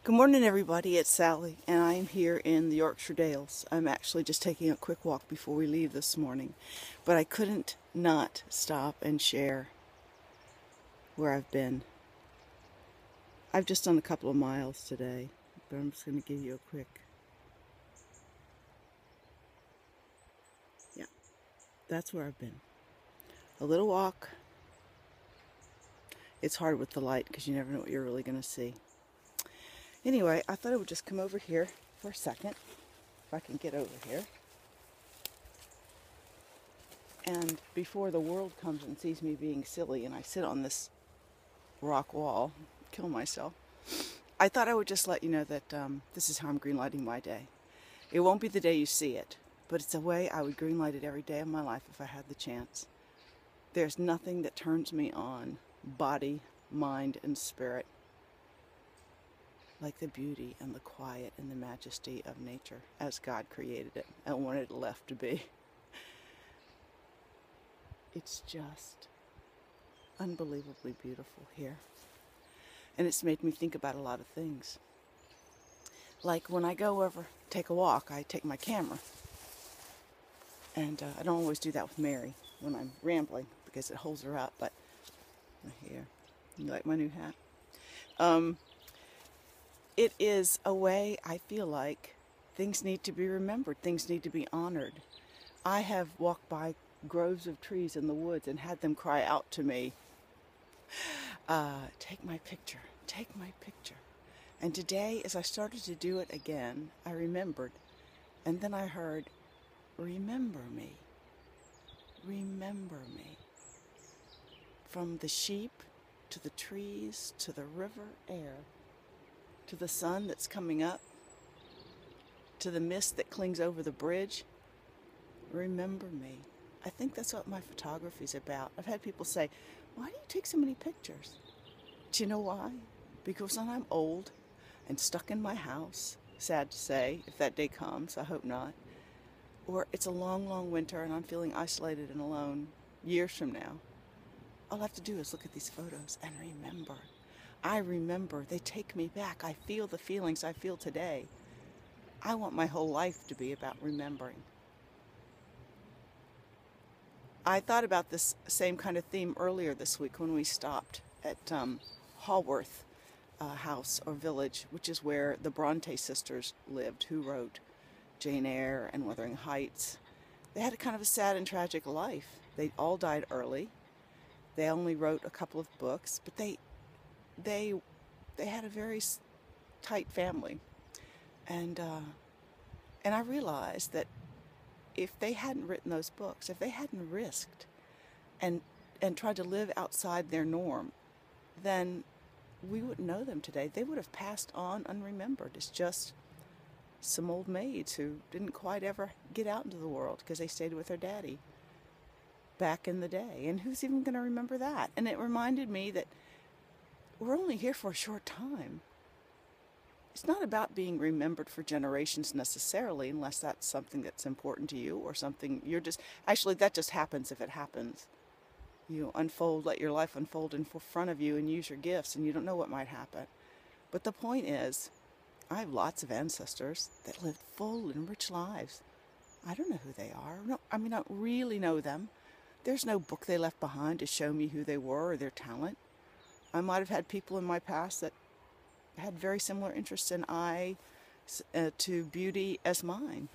Good morning, everybody. It's Sally, and I'm here in the Yorkshire Dales. I'm actually just taking a quick walk before we leave this morning, but I couldn't not stop and share where I've been. I've just done a couple of miles today, but I'm just going to give you a quick, yeah, that's where I've been. A little walk. It's hard with the light because you never know what you're really going to see. Anyway, I thought I would just come over here for a second, if I can get over here. And before the world comes and sees me being silly and I sit on this rock wall, kill myself, I thought I would just let you know that this is how I'm greenlighting my day. It won't be the day you see it, but it's a way I would greenlight it every day of my life if I had the chance. There's nothing that turns me on, body, mind, and spirit, like the beauty and the quiet and the majesty of nature as God created it and wanted it left to be. It's just unbelievably beautiful here. And it's made me think about a lot of things. Like when I go over, take a walk, I take my camera. And I don't always do that with Mary when I'm rambling because it holds her up, but here, you like my new hat? It is a way I feel like things need to be remembered, things need to be honored. I have walked by groves of trees in the woods and had them cry out to me, take my picture, take my picture. And today, as I started to do it again, I remembered, and then I heard, remember me, remember me. From the sheep, to the trees, to the river air, to the sun that's coming up, to the mist that clings over the bridge, remember me. I think that's what my photography is about. I've had people say, why do you take so many pictures? Do you know why? Because when I'm old and stuck in my house, sad to say, if that day comes, I hope not, or it's a long, long winter and I'm feeling isolated and alone years from now, all I have to do is look at these photos and remember. I remember. They take me back. I feel the feelings I feel today. I want my whole life to be about remembering. I thought about this same kind of theme earlier this week when we stopped at Haworth House or Village, which is where the Bronte sisters lived, who wrote Jane Eyre and Wuthering Heights. They had a kind of a sad and tragic life. They all died early. They only wrote a couple of books, but they had a very tight family, and I realized that if they hadn't written those books, if they hadn't risked and tried to live outside their norm, then we wouldn't know them today. They would have passed on unremembered as just some old maids who didn't quite ever get out into the world because they stayed with their daddy back in the day. And who's even going to remember that? And it reminded me that we're only here for a short time. It's not about being remembered for generations necessarily, unless that's something that's important to you or something you're just... Actually, that just happens if it happens. You unfold, let your life unfold in front of you and use your gifts, and you don't know what might happen. But the point is, I have lots of ancestors that lived full and rich lives. I don't know who they are. No, I don't really know them. There's no book they left behind to show me who they were or their talent. I might have had people in my past that had very similar interests in to beauty as mine.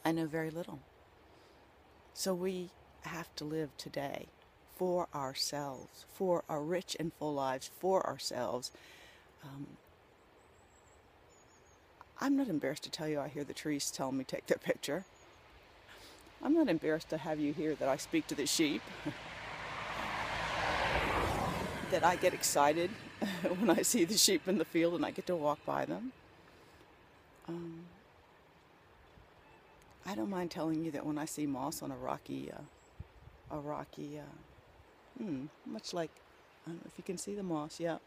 I know very little. So we have to live today for ourselves, for our rich and full lives, for ourselves. I'm not embarrassed to tell you I hear the trees tell me take their picture. I'm not embarrassed to have you hear that I speak to the sheep. That I get excited when I see the sheep in the field and I get to walk by them. I don't mind telling you that when I see moss on much like, I don't know if you can see the moss, yeah.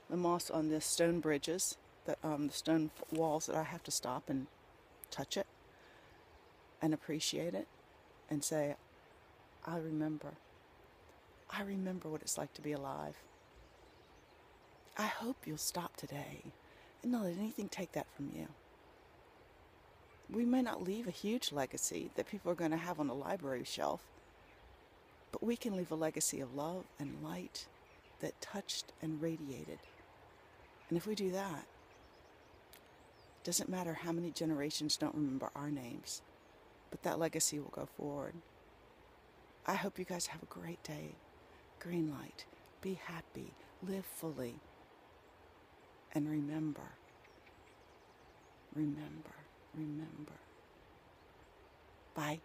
The moss on the stone bridges, the stone walls, that I have to stop and touch it and appreciate it and say, I remember what it's like to be alive. I hope you'll stop today and not let anything take that from you. We may not leave a huge legacy that people are going to have on a library shelf, but we can leave a legacy of love and light that touched and radiated. And if we do that, it doesn't matter how many generations don't remember our names, but that legacy will go forward. I hope you guys have a great day. Green light. Be happy. Live fully. And remember. Remember. Remember. Bye.